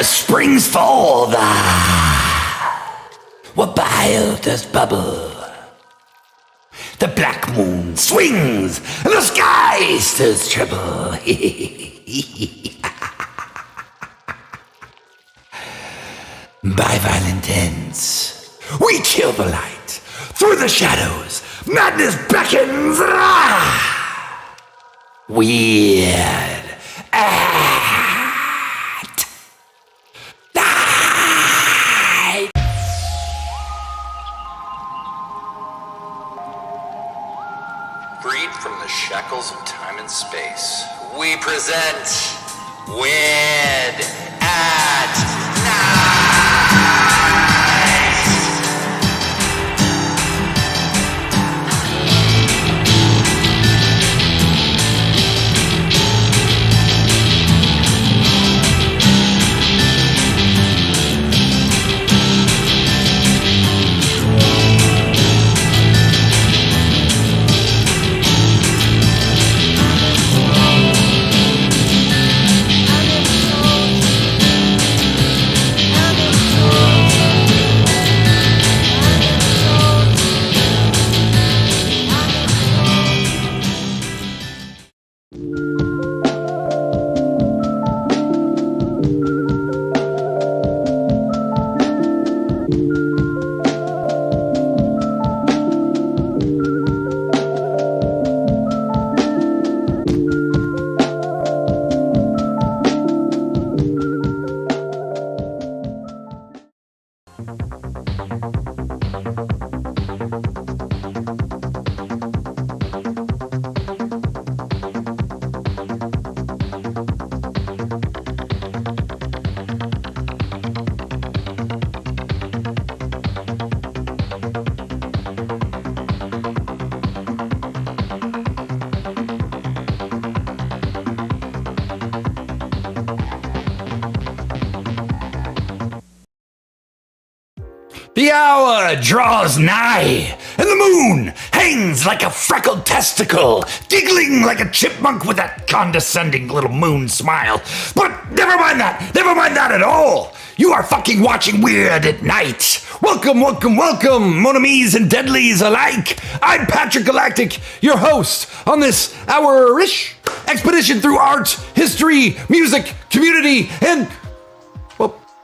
springs forth, where bile does bubble. The black moon swings, and the sky stirs trouble. By violent ends, we kill the light. Through the shadows, madness beckons. Weird at night. Freed from the shackles of time and space, we present Weird at Night. The hour draws nigh, and the moon hangs like a freckled testicle, giggling like a chipmunk with that condescending little moon smile. But never mind that at all. You are fucking watching Weird at Night. Welcome, mon amis and deadlies alike. I'm Patrick Galactic, your host on this hour-ish expedition through art, history, music, community, and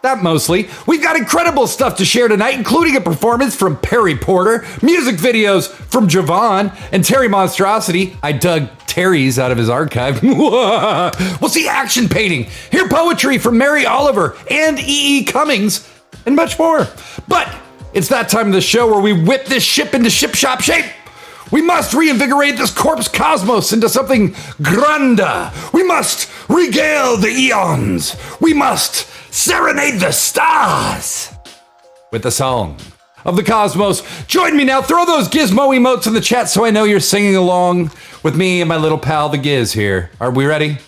that mostly. We've got incredible stuff to share tonight, including a performance from Perry Porter, music videos from Javon, and Terry Monstrosity. I dug Terry's out of his archive. We'll see action painting, hear poetry from Mary Oliver and E.E. Cummings, and much more. But it's that time of the show where we whip this ship into ship-shop shape. We must reinvigorate this corpse cosmos into something grander. We must regale the eons. We must serenade the stars with the song of the cosmos. Join me now. Throw those gizmo emotes in the chat so I know you're singing along with me and my little pal, the Giz here. Are we ready?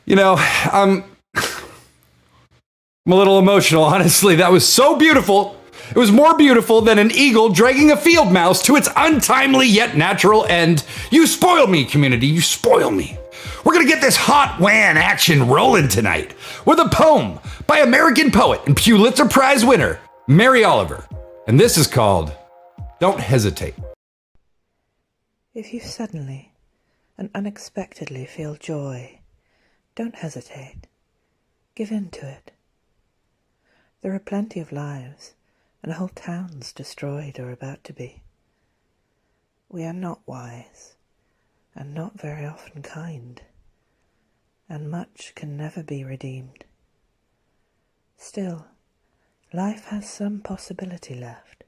You know, I'm a little emotional, honestly. That was so beautiful. It was more beautiful than an eagle dragging a field mouse to its untimely yet natural end. You spoil me, community. You spoil me. We're going to get this hot WAN action rolling tonight with a poem by American poet and Pulitzer Prize winner, Mary Oliver. And this is called Don't Hesitate. If you suddenly and unexpectedly feel joy, don't hesitate. Give in to it. There are plenty of lives and whole towns destroyed or about to be. We are not wise and not very often kind, and much can never be redeemed. Still, life has some possibility left.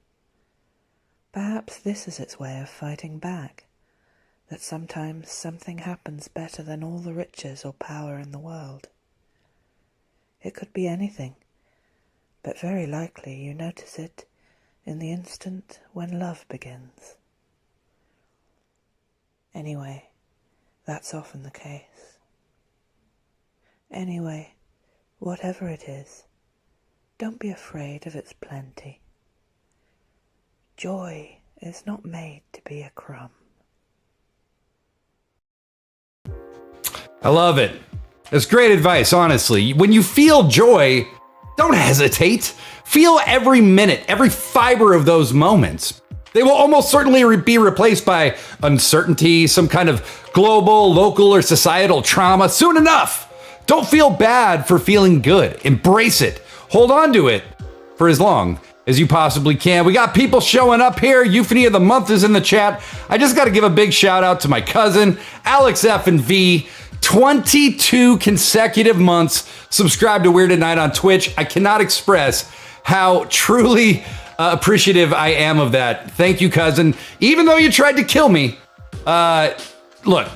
Perhaps this is its way of fighting back, that sometimes something happens better than all the riches or power in the world. It could be anything, but very likely you notice it in the instant when love begins. Anyway, that's often the case. Anyway, whatever it is, don't be afraid of its plenty. Joy is not made to be a crumb. I love it. It's great advice, honestly. When you feel joy, don't hesitate. Feel every minute, every fiber of those moments. They will almost certainly be replaced by uncertainty, some kind of global, local, or societal trauma soon enough. Don't feel bad for feeling good. Embrace it. Hold on to it for as long as you possibly can. We got people showing up here. Euphony of the Month is in the chat. I just got to give a big shout out to my cousin, Alex F and V. 22 consecutive months subscribed to Weird at Night on Twitch. I cannot express how truly appreciative I am of that. Thank you, cousin. Even though you tried to kill me, look,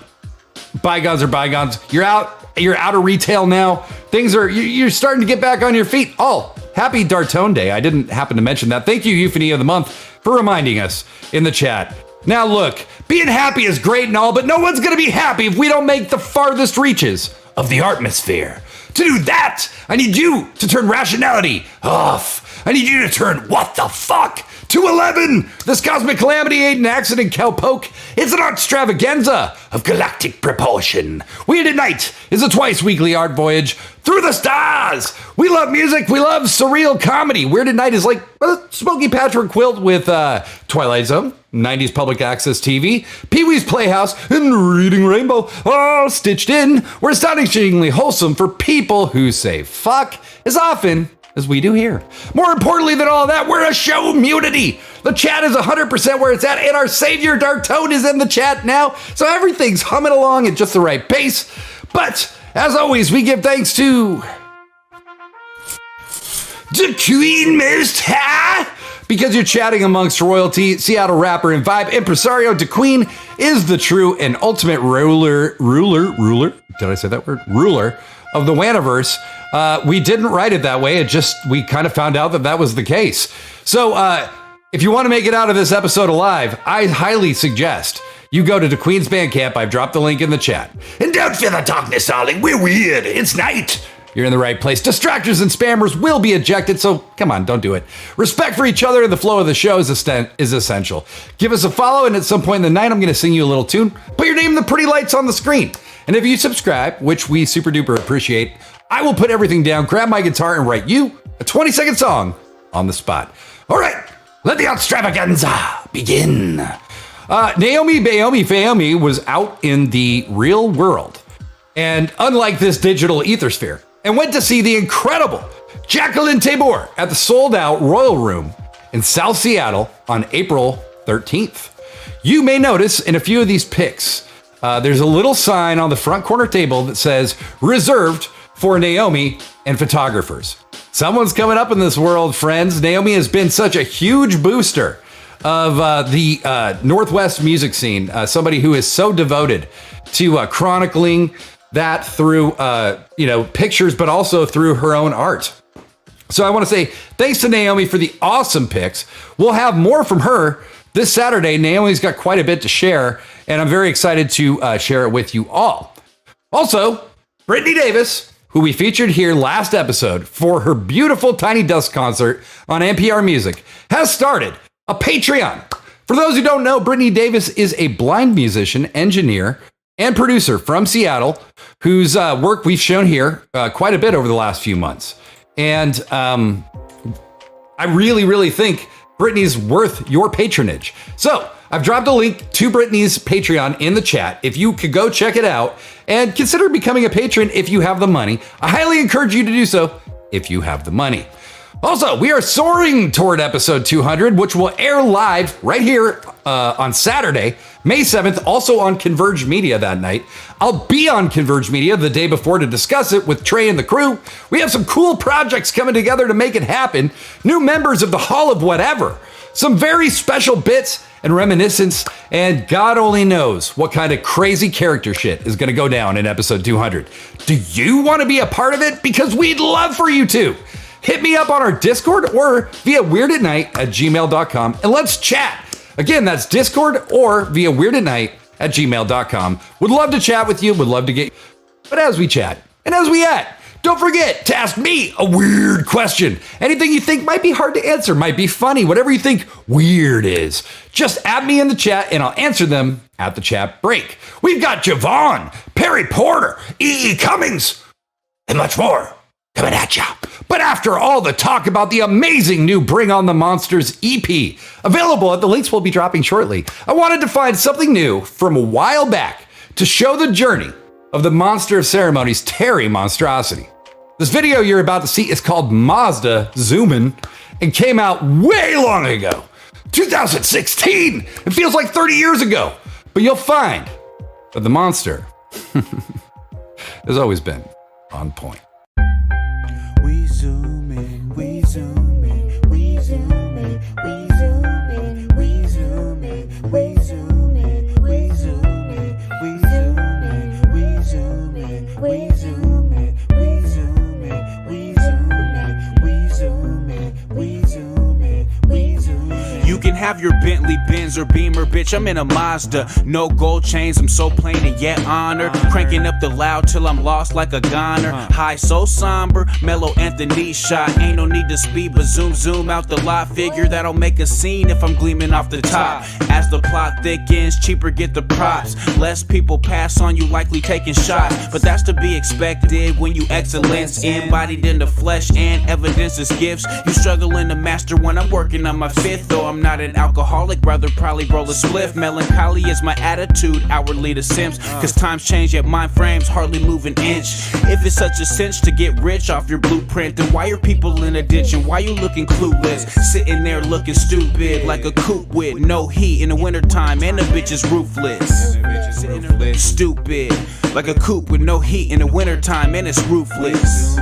bygones are bygones. You're out of retail now. Things are, you're starting to get back on your feet. Oh, happy Dartone Day. I didn't happen to mention that. Thank you, Euphony of the Month, for reminding us in the chat. Now look, being happy is great and all, but no one's going to be happy if we don't make the farthest reaches of the atmosphere. To do that, I need you to turn rationality off. I need you to turn what the fuck to 11. This cosmic calamity ain't an accident, cowpoke. It's an extravaganza of galactic proportion. Weird at Night is a twice weekly art voyage through the stars. We love music. We love surreal comedy. Weird at Night is like a Smokey Patrick quilt with Twilight Zone, 90s public access TV, Pee-wee's Playhouse, and Reading Rainbow, all stitched in. We're astonishingly wholesome for people who say fuck as often as we do here. More importantly than all that, we're a show immunity. The chat is 100% where it's at, and our savior Dartone is in the chat now, so everything's humming along at just the right pace. But as always, we give thanks to the Queen Most High, because you're chatting amongst royalty. Seattle rapper and vibe impresario DeQueen is the true and ultimate ruler. Did I say that word? Ruler of the Waniverse. We didn't write it that way. We kind of found out that was the case. So if you want to make it out of this episode alive, I highly suggest you go to DeQueen's Bandcamp. I've dropped the link in the chat. And don't fear the darkness, darling. We're weird. It's night. You're in the right place. Distractors and spammers will be ejected, so come on, don't do it. Respect for each other and the flow of the show is essential. Give us a follow, and at some point in the night, I'm going to sing you a little tune. Put your name in the pretty lights on the screen. And if you subscribe, which we super duper appreciate, I will put everything down, grab my guitar, and write you a 20-second song on the spot. All right, let the extravaganza begin. Naomi Bayomi Fayomi was out in the real world, and unlike this digital ethersphere, and went to see the incredible Jacqueline Tabor at the sold-out Royal Room in South Seattle on April 13th. You may notice in a few of these pics, there's a little sign on the front corner table that says, reserved for Naomi and photographers. Someone's coming up in this world, friends. Naomi has been such a huge booster of the Northwest music scene, somebody who is so devoted to chronicling that through pictures, but also through her own art. So I want to say thanks to Naomi for the awesome pics. We'll have more from her this Saturday. Naomi's got quite a bit to share, and I'm very excited to share it with you all. Also, Brittany Davis, who we featured here last episode for her beautiful Tiny Dust concert on NPR Music, has started a Patreon. For those who don't know, Brittany Davis is a blind musician, engineer, and producer from Seattle, whose work we've shown here quite a bit over the last few months. And I really, really think Brittany's worth your patronage. So I've dropped a link to Brittany's Patreon in the chat. If you could go check it out and consider becoming a patron if you have the money. I highly encourage you to do so if you have the money. Also, we are soaring toward episode 200, which will air live right here on Saturday, May 7th, also on Converge Media that night. I'll be on Converge Media the day before to discuss it with Trey and the crew. We have some cool projects coming together to make it happen. New members of the Hall of Whatever. Some very special bits and reminiscence, and God only knows what kind of crazy character shit is going to go down in episode 200. Do you want to be a part of it? Because we'd love for you to. Hit me up on our Discord or via weirdatnight@gmail.com and let's chat. Again, that's Discord or via weirdatnight@gmail.com. Would love to chat with you. Would love to get. But as we chat, And as we add, don't forget to ask me a weird question. Anything you think might be hard to answer, might be funny, whatever you think weird is. Just add me in the chat and I'll answer them at the chat break. We've got Javon, Perry Porter, E.E. Cummings, and much more coming at ya. But after all the talk about the amazing new Bring On the Monsters EP, available at the links we'll be dropping shortly, I wanted to find something new from a while back to show the journey of the Monster of Ceremonies, Terry Monstrosity. This video you're about to see is called Mazda Zoomin' and came out way long ago, 2016. It feels like 30 years ago, but you'll find that the monster has always been on point. We zoom in, we zoom in, we zoom in, we zoom in, we zoom in, we zoom in, we zoom in, we zoom in, we zoom in, we zoom in, we zoom in, we zoom in, we zoom in, we zoom in, we zoom in. You can have your Bentley, Benz, or Beamer, bitch. I'm in a Mazda. No gold chains, I'm so plain and yet honored. Cranking up the loud till I'm lost like a goner. High, so somber, mellow Anthony shot. Ain't no need to speed, but zoom out the lot. Figure that'll make a scene if I'm gleaming off the top. As the plot thickens, cheaper get the props. Less people pass on you, likely taking shots. But that's to be expected when you excellence embodied in the flesh and evidence is gifts. You struggling to master when I'm working on my fifth. Though I'm not an alcoholic, rather probably roll a spliff. Melancholy is my attitude, outwardly to Sims. Cause times change, yet mind frames hardly move an inch. If it's such a cinch to get rich off your blueprint, then why are people in a ditch and why you looking clueless? Sitting there looking stupid like a coupe with no heat in the wintertime and the bitch is roofless. Stupid like a coupe with no heat in the wintertime and it's roofless.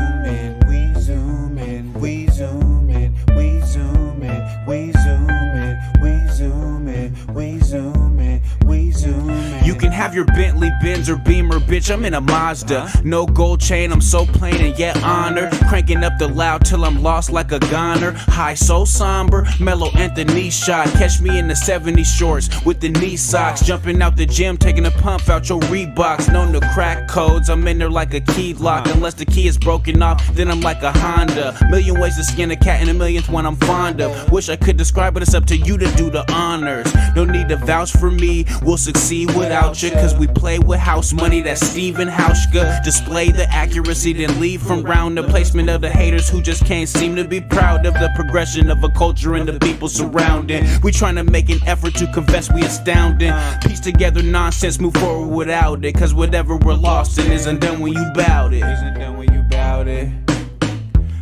We zoom in, we zoom in, we zoom in, we zoom in, we zoom in, we zoom in, we zoom in. You can have your Bentley, Benz, or Beamer, bitch. I'm in a Mazda. No gold chain, I'm so plain and yet honored. Cranking up the loud till I'm lost like a goner. High, so somber, mellow Anthony shot. Catch me in the 70s shorts with the knee socks. Jumping out the gym, taking a pump out your Reeboks. Known to crack codes, I'm in there like a key lock. Unless the key is broken off, then I'm like a Honda. Million ways to skin a cat and a millionth one I'm fond of. Wish I could describe, but it's up to you to do the honors. No need to vouch for me, we'll succeed without you. Cause we play with house money, that's Steven Hauschka. Display the accuracy, then leave from round the placement of the haters who just can't seem to be proud of the progression of a culture and the people surrounding. We trying to make an effort to confess we astounding. Piece together nonsense, move forward without it. Cause whatever we're lost in isn't done when you bout it.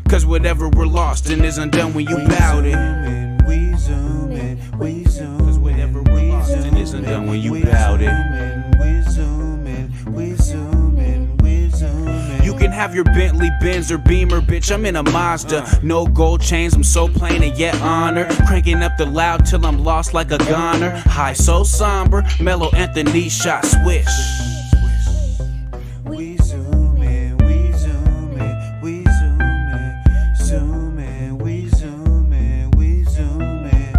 Cause whatever we're lost in isn't done when you bout it. We zoom in, we zoom in, cause whatever we're lost in isn't done when you bout it. We zoom in, we zoom in, we zoom in. You can have your Bentley, Benz, or Beamer, bitch. I'm in a Mazda. No gold chains, I'm so plain and yet honored. Cranking up the loud till I'm lost like a goner. High, so somber, mellow Anthony shot, swish. We zoom in, we zoom in, we zoom in, zoom in, we zoom in, we zoom in.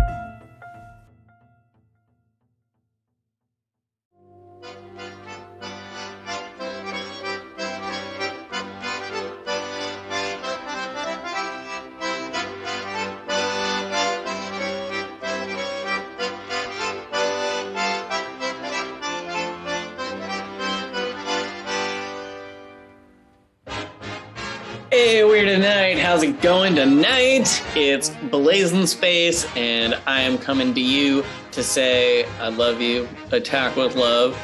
Hey, Weird Tonight, how's it going tonight? It's Blazing Space, and I am coming to you to say I love you, attack with love.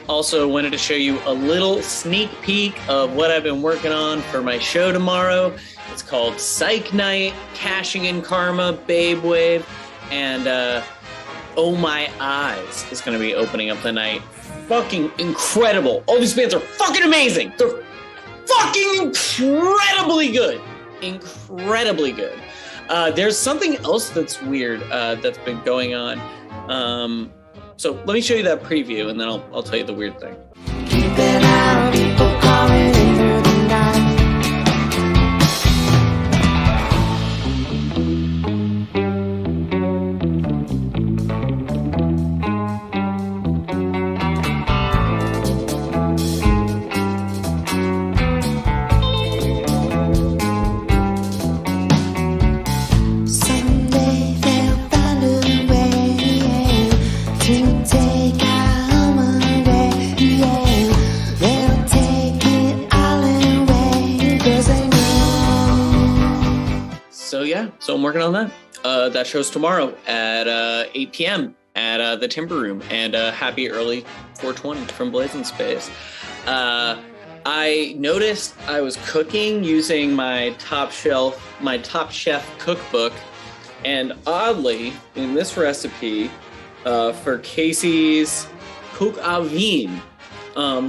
Also wanted to show you a little sneak peek of what I've been working on for my show tomorrow. It's called Psych Night, Cashing in Karma, Babe Wave, and Oh My Eyes is going to be opening up the night. Fucking incredible. All these bands are fucking amazing. They're fucking incredibly good. Incredibly good. There's something else that's weird that's been going on. So let me show you that preview and then I'll tell you the weird thing. Keep it out, people calling in through the night. so I'm working on that. That show's tomorrow at 8 p.m. at the Timber Room. And happy early 420 from Blazing Space. I noticed I was cooking using my Top Chef cookbook. And oddly, in this recipe for Casey's Cook à Vin,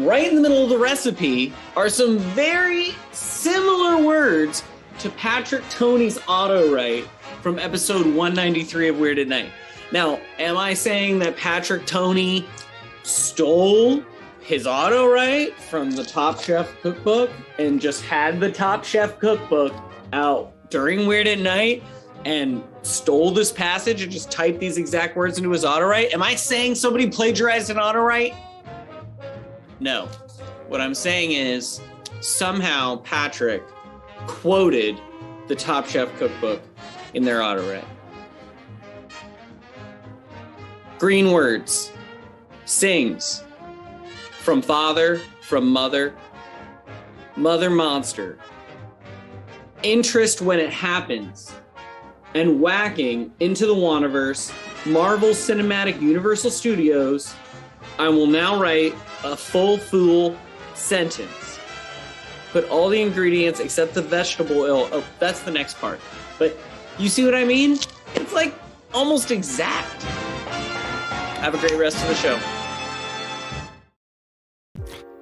right in the middle of the recipe are some very similar words to Patrick Toney's auto-write from episode 193 of Weird at Night. Now, am I saying that Patrick Toney stole his auto-write from the Top Chef cookbook and just had the Top Chef cookbook out during Weird at Night and stole this passage and just typed these exact words into his auto-write? Am I saying somebody plagiarized an auto-write? No. What I'm saying is somehow Patrick quoted the Top Chef cookbook in their auto-write. Green words. Sings. From father, from mother. Mother monster. Interest when it happens. And whacking into the Wandaverse, Marvel Cinematic Universal Studios. I will now write a full sentence. Put all the ingredients except the vegetable oil. Oh, that's the next part. But you see what I mean? It's like almost exact. Have a great rest of the show.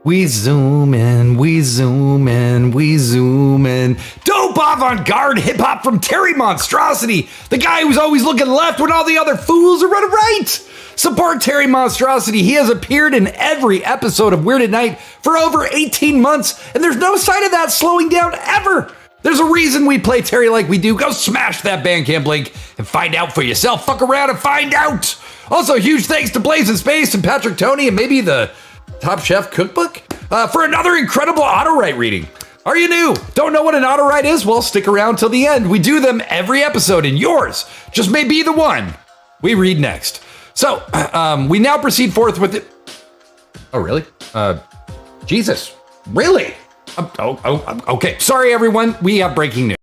We zoom in, we zoom in, we zoom in. Dope avant-garde hip-hop from Terry Monstrosity, the guy who's always looking left when all the other fools are running right. Support Terry Monstrosity. He has appeared in every episode of Weird at Night for over 18 months, and there's no sign of that slowing down ever. There's a reason we play Terry like we do. Go smash that Bandcamp link and find out for yourself. Fuck around and find out. Also, huge thanks to Blazing Space and Patrick Toney and maybe the Top Chef cookbook for another incredible auto-write reading. Are you new? Don't know what an auto-write is? Well, stick around till the end. We do them every episode, and yours just may be the one we read next. So, we now proceed forth with it. Oh, really? Jesus. Really? Okay. Sorry, everyone. We have breaking news.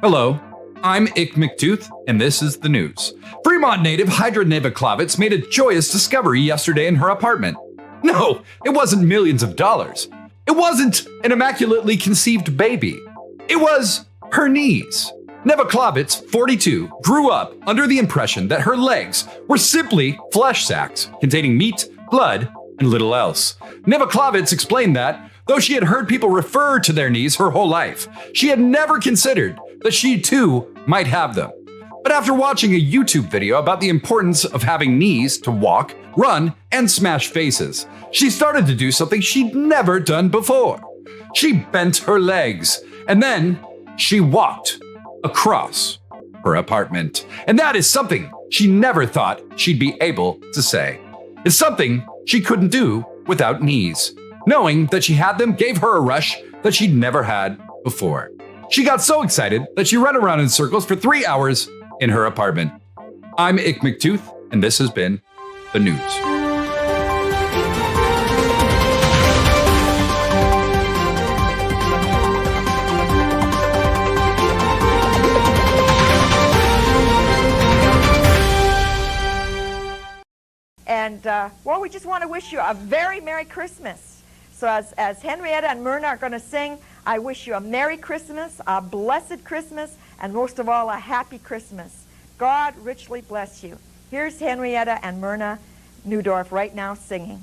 Hello, I'm Ick McTooth, and this is the news. Fremont native Hydra Nevaklavitz made a joyous discovery yesterday in her apartment. No, it wasn't millions of dollars. It wasn't an immaculately conceived baby. It was her knees. Nevaklavitz, 42, grew up under the impression that her legs were simply flesh sacks containing meat, blood, and little else. Nevaklavitz explained that, though she had heard people refer to their knees her whole life, she had never considered that she too might have them. But after watching a YouTube video about the importance of having knees to walk, run, and smash faces, she started to do something she'd never done before. She bent her legs, and then she walked across her apartment. And that is something she never thought she'd be able to say. It's something she couldn't do without knees. Knowing that she had them gave her a rush that she'd never had before. She got so excited that she ran around in circles for 3 hours in her apartment. I'm Ick McTooth, and this has been the news. And, well, we just want to wish you a very Merry Christmas. So as Henrietta and Myrna are going to sing, I wish you a Merry Christmas, a blessed Christmas, and most of all, a happy Christmas. God richly bless you. Here's Henrietta and Myrna Newdorf right now singing.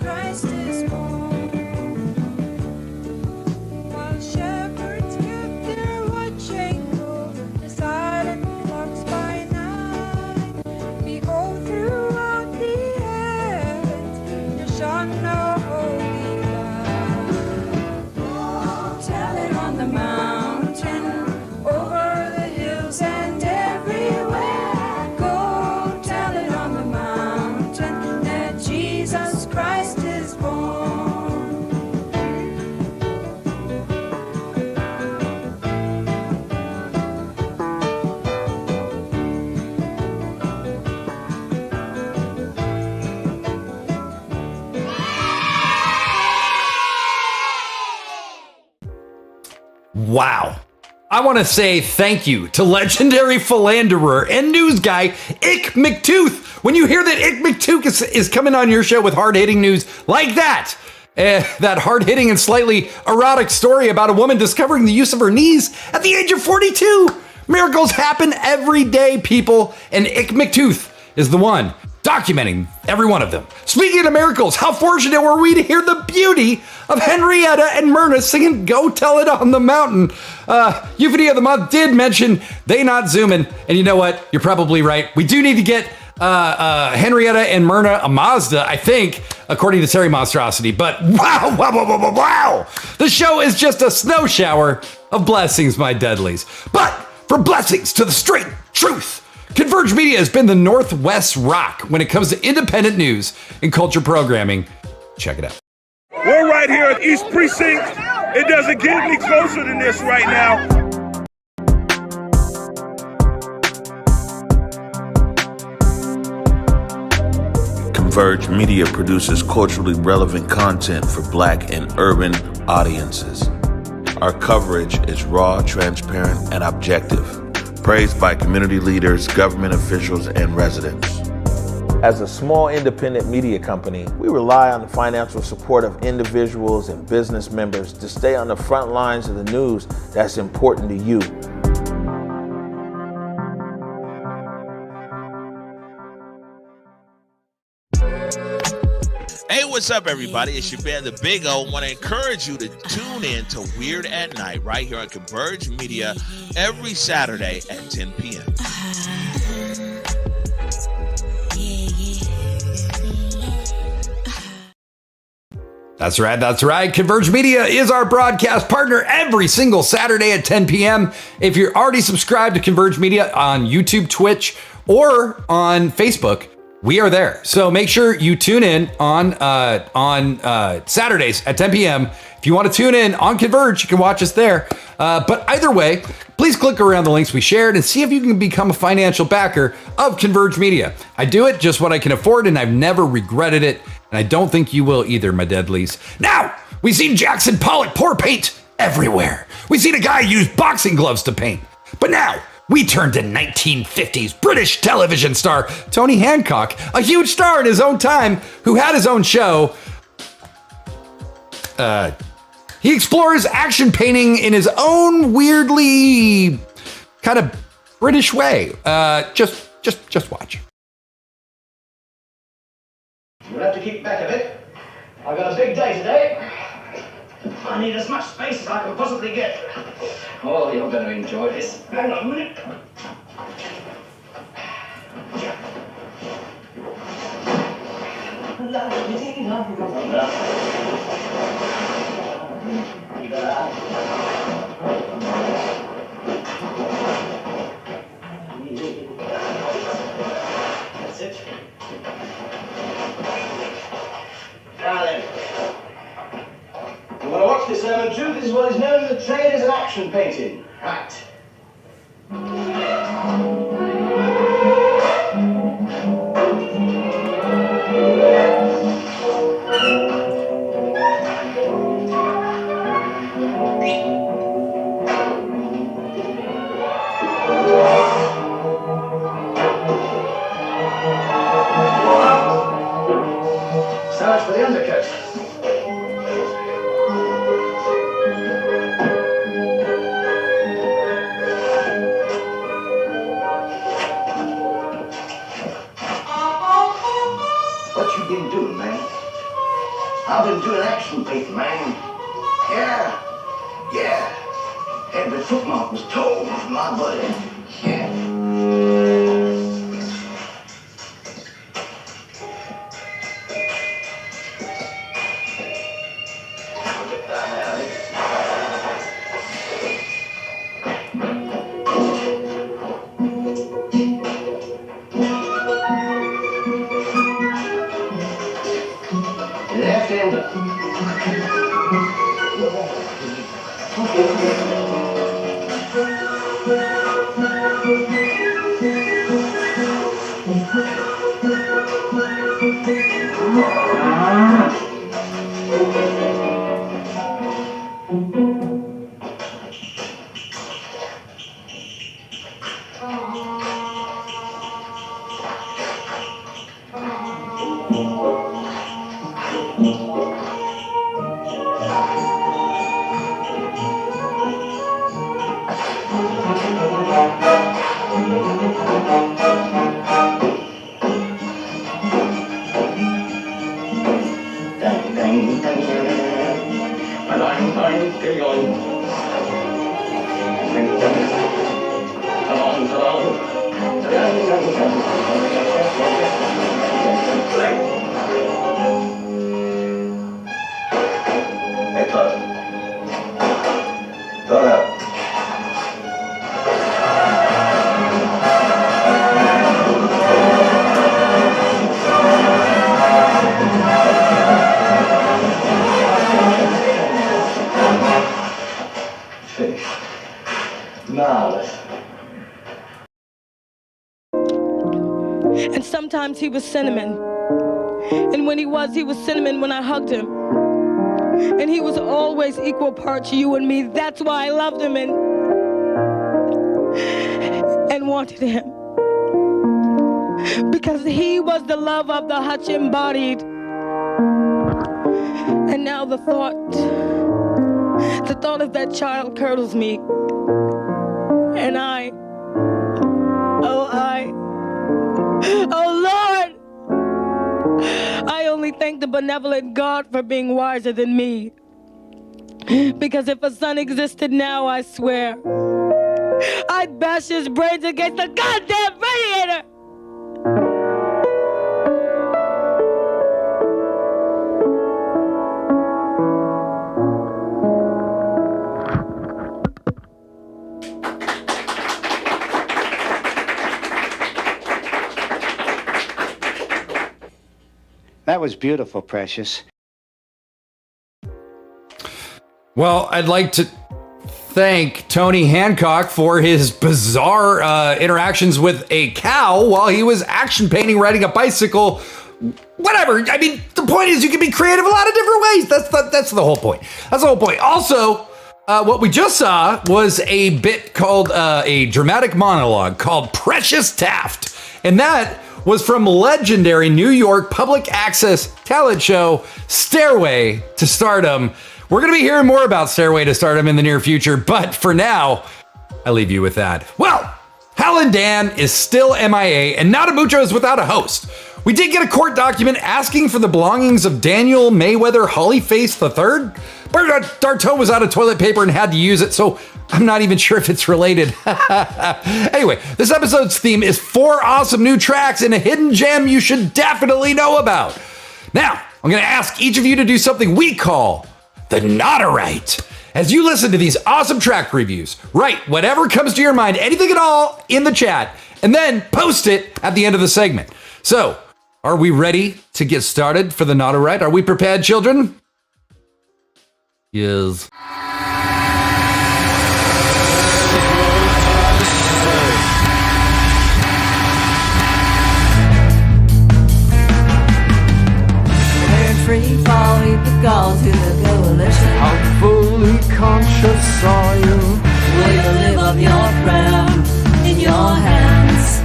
Christ Wow. I want to say thank you to legendary philanderer and news guy Ick McTooth. When you hear that Ick McTooth is coming on your show with hard-hitting news like that, that hard-hitting and slightly erotic story about a woman discovering the use of her knees at the age of 42. Miracles happen every day, people, and Ick McTooth is the one documenting every one of them. Speaking of miracles, how fortunate were we to hear the beauty of Henrietta and Myrna singing Go Tell It on the Mountain. Euphony of the Month did mention They Not Zoomin', and you know what? You're probably right. We do need to get Henrietta and Myrna a Mazda, I think, according to Terry Monstrosity. But wow! The show is just a snow shower of blessings, my deadlies. But for blessings to the straight truth, Converge Media has been the Northwest Rock when it comes to independent news and culture programming. Check it out. We're right here at East Precinct. It doesn't get any closer than this right now. Converge Media produces culturally relevant content for Black and urban audiences. Our coverage is raw, transparent, and objective. Praised by community leaders, government officials, and residents. As a small independent media company, we rely on the financial support of individuals and business members to stay on the front lines of the news that's important to you. Hey, what's up, everybody? It's your band, The Big O. Want to encourage you to tune in to Weird at Night right here on Converge Media every Saturday at 10 p.m. That's right. Converge Media is our broadcast partner every single Saturday at 10 p.m. If you're already subscribed to Converge Media on YouTube, Twitch, or on Facebook, we are there. So make sure you tune in on Saturdays at 10 p.m. If you want to tune in on Converge, you can watch us there. But either way, please click around the links we shared and see if you can become a financial backer of Converge Media. I do it just what I can afford, and I've never regretted it. And I don't think you will either, my deadlies. Now, we've seen Jackson Pollock pour paint everywhere. We've seen a guy use boxing gloves to paint. But now, we turn to 1950s British television star Tony Hancock, a huge star in his own time, who had his own show. He explores action painting in his own weirdly kind of British way. Just watch. You'll have to keep back a bit. I've got a big day today. I need as much space as I can possibly get. Oh, you're going to enjoy this. Hang on a minute. That's it. Now then. You want to watch this moment too? This is what is known in the trade as an action painting. Right. So much for the undercoat. What you been doing, man? I've been doing action painting, man. Yeah. Every footmark was torn from my body. Yeah. Left-hander. Marvelous. And sometimes he was cinnamon. And when he was cinnamon when I hugged him. And he was always equal parts you and me. That's why I loved him and wanted him. Because he was the love of the Hutch embodied. And now the thought of that child curdles me. And oh Lord, I only thank the benevolent God for being wiser than me. Because if a son existed now, I swear, I'd bash his brains against the goddamn radiator. That was beautiful, Precious. Well, I'd like to thank Tony Hancock for his bizarre interactions with a cow while he was action painting, riding a bicycle. Whatever. I mean, the point is you can be creative a lot of different ways. That's the whole point. That's the whole point. Also, what we just saw was a bit called a dramatic monologue called Precious Taft. And that was from legendary New York public access talent show Stairway to Stardom. We're going to be hearing more about Stairway to Stardom in the near future, but for now, I leave you with that. Well, Hal and Dan is still MIA, and Nada Mucho is without a host. We did get a court document asking for the belongings of Daniel Mayweather Hollyface III. Bernard D'Artaud was out of toilet paper and had to use it, so I'm not even sure if it's related. Anyway, this episode's theme is 4 awesome new tracks and a hidden gem you should definitely know about. Now, I'm going to ask each of you to do something we call the Not-A-Right. As you listen to these awesome track reviews, write whatever comes to your mind, anything at all, in the chat, and then post it at the end of the segment. So, are we ready to get started for the Not-A-Right? Are we prepared, children? Yes. Free fall, read the call to the coalition. I'm fully conscious, are you? Will you live up your crown in your hands?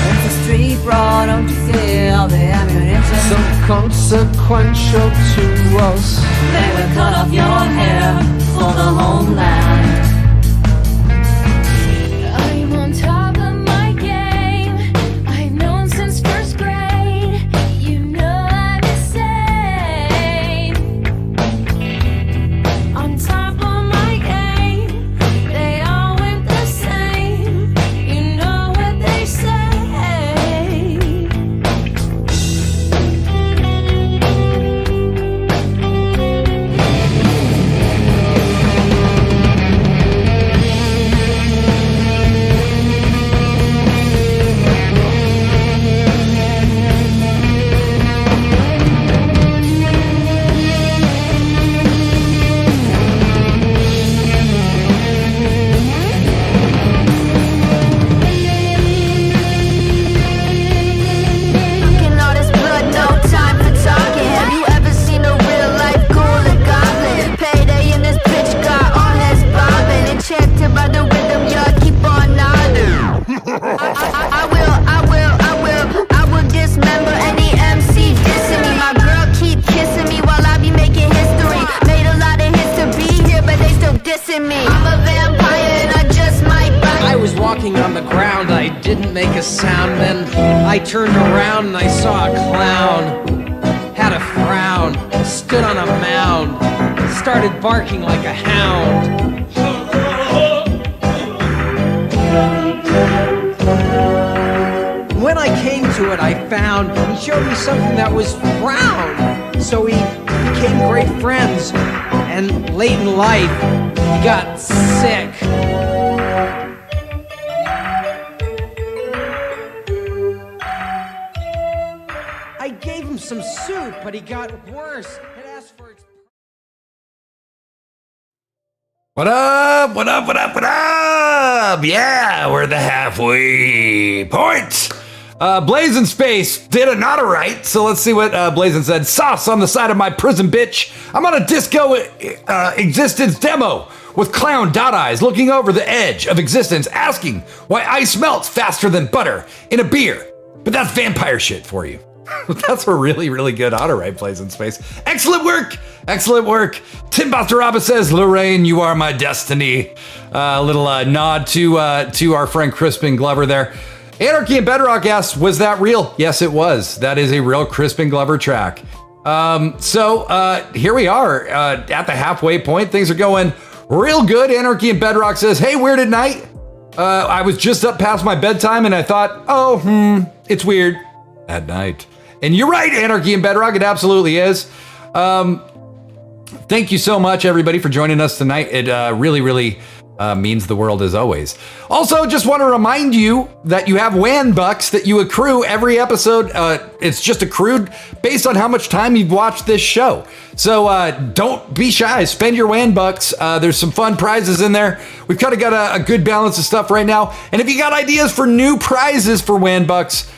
If the street brawl, don't you feel the ammunition? So consequential to us. They will cut off your hair for the homeland. I'm on top of my game. I've known since first grade. I will dismember any MC dissing me. My girl keep kissing me while I be making history. Made a lot of hits to be here, but they still dissing me. I'm a vampire and I just might bite. I was walking on the ground, I didn't make a sound. Then I turned around and I saw a clown. Had a frown, stood on a mound, started barking like a hound. When I came to it, I found he showed me something that was brown. So we became great friends, and late in life, he got sick. I gave him some soup, but he got worse and asked for What up? What up? What up? What up? Yeah, we're the halfway point. Blazing Space did a not a right, so let's see what Blazing said. Sauce on the side of my prison, bitch. I'm on a disco existence demo with clown dot eyes looking over the edge of existence, asking why ice melts faster than butter in a beer. But that's vampire shit for you. That's a really, really good auto right, Blazing Space. Excellent work. Excellent work. Tim Bastaraba says, Lorraine, you are my destiny. A little nod to our friend Crispin Glover there. Anarchy and Bedrock asks, was that real? Yes, it was. That is a real Crispin Glover track. So here we are at the halfway point. Things are going real good. Anarchy and Bedrock says, hey, weird at night. I was just up past my bedtime and I thought, it's weird at night. And you're right, Anarchy and Bedrock, it absolutely is. Thank you so much, everybody, for joining us tonight. It really, really means the world as always. Also, just want to remind you that you have WAN bucks that you accrue every episode. It's just accrued based on how much time you've watched this show. So don't be shy. Spend your WAN bucks. There's some fun prizes in there. We've kind of got a good balance of stuff right now. And if you got ideas for new prizes for WAN bucks,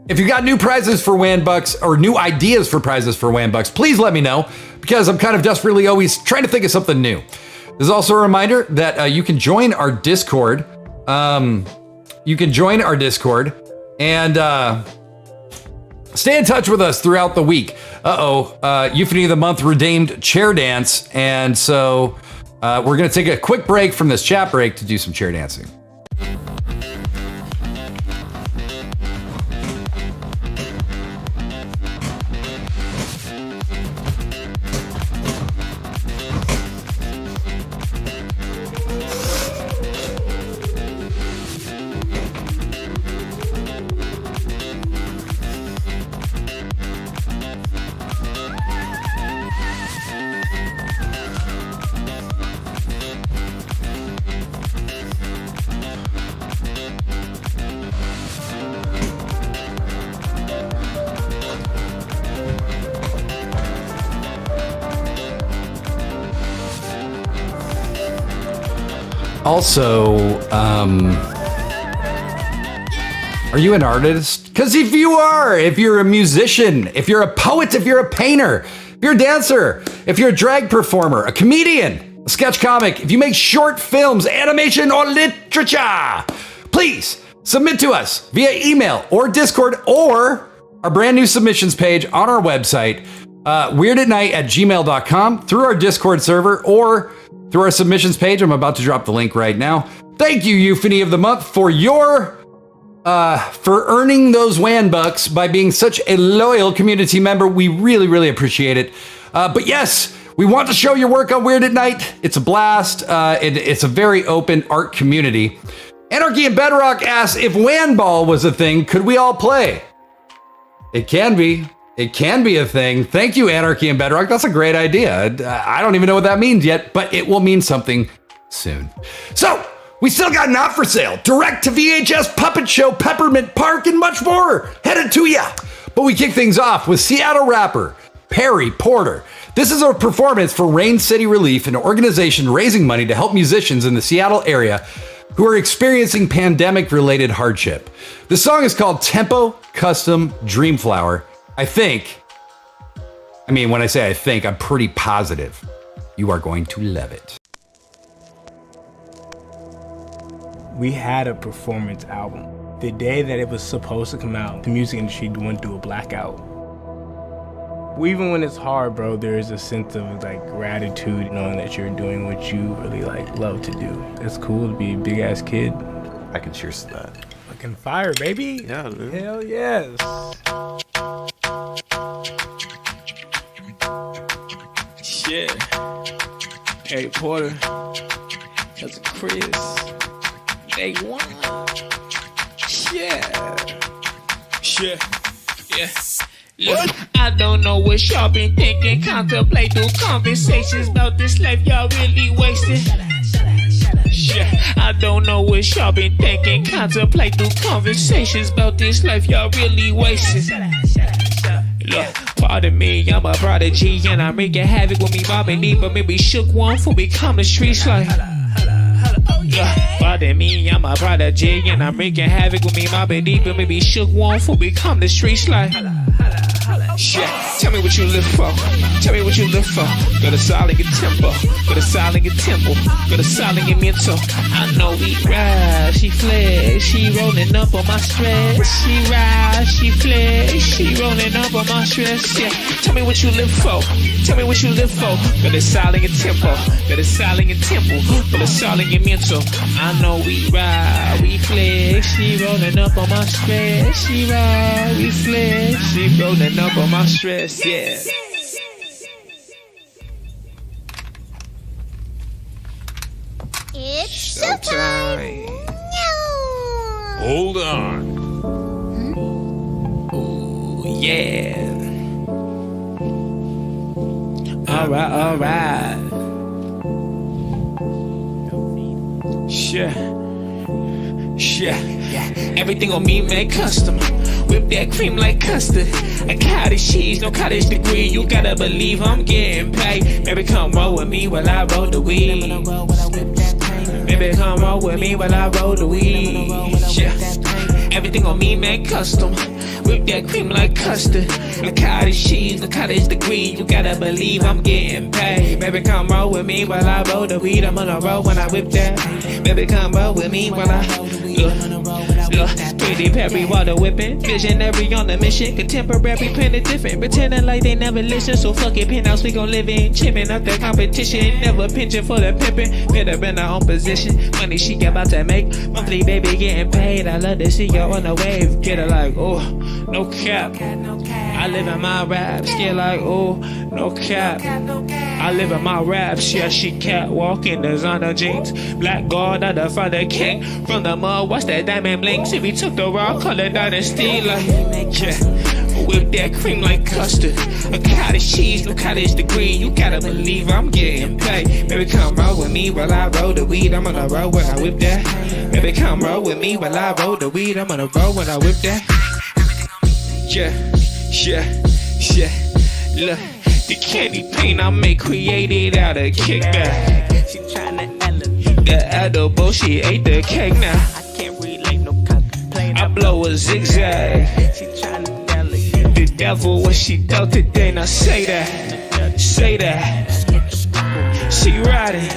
if you got new prizes for WAN bucks or new ideas for prizes for WAN bucks, please let me know, because I'm kind of desperately always trying to think of something new. There's also a reminder that you can join our Discord. You can join our Discord and stay in touch with us throughout the week. Euphony of the Month redeemed chair dance, and so we're gonna take a quick break from this chat break to do some chair dancing. Also, are you an artist? Because if you are, if you're a musician, if you're a poet, if you're a painter, if you're a dancer, if you're a drag performer, a comedian, a sketch comic, if you make short films, animation, or literature, please submit to us via email or Discord or our brand new submissions page on our website, weirdatnight@gmail.com, through our Discord server, or through our submissions page. I'm about to drop the link right now. Thank you, Euphony of the Month, for for earning those WAN bucks by being such a loyal community member. We really, really appreciate it. But yes, we want to show your work on Weird at Night. It's a blast. It's a very open art community. Anarchy and Bedrock asks, if WAN ball was a thing, could we all play? It can be. It can be a thing. Thank you, Anarchy and Bedrock. That's a great idea. I don't even know what that means yet, but it will mean something soon. So, we still got Not For Sale, Direct to VHS Puppet Show, Peppermint Park, and much more headed to ya. But we kick things off with Seattle rapper Perry Porter. This is a performance for Rain City Relief, an organization raising money to help musicians in the Seattle area who are experiencing pandemic-related hardship. The song is called Tempo Custom Dreamflower. When I say I think, I'm pretty positive you are going to love it. We had a performance album. The day that it was supposed to come out, the music industry went through a blackout. Even when it's hard, bro, there is a sense of gratitude knowing that you're doing what you really love to do. It's cool to be a big ass kid. I can cheers to that. Fucking fire, baby. Yeah, dude. Hell yes. Shit. Perry Porter. That's Chris. Day one. Yeah. Look, I don't know what y'all been thinking. Contemplate through conversations about this life y'all really wasted. I don't know what y'all been thinking. Contemplate through conversations about this life y'all really wasted. Look, pardon me, I'm a prodigy and I'm wreaking havoc with me mobbing deep, but maybe shook one for become the streets like. Pardon me, I'm a prodigy and I'm wreaking havoc with me mobbing deep, but maybe shook one for become the streets like. Shit, tell me what you live for. Tell me what you live for. Got a solid your tempo. Got a solid your tempo. Got a solid your mental. I know we ride. She flex. She rolling up on my stress. She ride. She flex. She rolling up on my stress. Yeah. Tell me what you live for. Tell me what you live for. Got a solid your tempo. Got a solid your tempo. Got a solid your mental. I know we ride. We flex. She rolling up on my stress. She ride. We flex. She rolling up on my stress, yeah. It's showtime. Hold on. Ooh, yeah. Alright, alright. Yeah. Everything on me made custom. Whip that cream like custard. A cottage cheese, no cottage degree. You gotta believe I'm getting paid. Baby, come roll with me while I roll the weed. Baby, come roll with me while I roll the weed. Yeah. Everything on me made custom. Whip that cream like custard. A cottage cheese, no cottage degree. You gotta believe I'm getting paid. Baby, come roll with me while I roll the weed. I'm on a roll when I whip that. Baby, come roll with me while I Pretty Perry water whipping. Visionary on the mission. Contemporary painted different. Pretending like they never listen. So fuck it, penthouse we gon' live in. Chipping up the competition. Never pinching for the pimpin'. Better in our own position. Money she about to make. Monthly baby getting paid. I love to see you on the wave. Get her like, oh, no cap. I live in my raps. Get like, oh, no cap. I live in my raps. Yeah, she catwalking designer jeans. Black guard out the front of the king. From the mud, watch that diamond blinks. If we took the raw color dynasty, like, yeah. Whip that cream like custard. A cottage cheese, no cottage degree. You gotta believe I'm getting paid. Baby, come roll with me while I roll the weed. I'm on a roll when I whip that. Baby, come roll with me while I roll the weed. I'm on a roll when I whip that. Yeah. Look, the candy paint I make created out of kickback. She tryna elevate. The edible, she ate the cake now. I can't relate no complaint. I blow a zigzag. She tryna delegate. The devil, what she dealt today, now say that. Say that. She riding.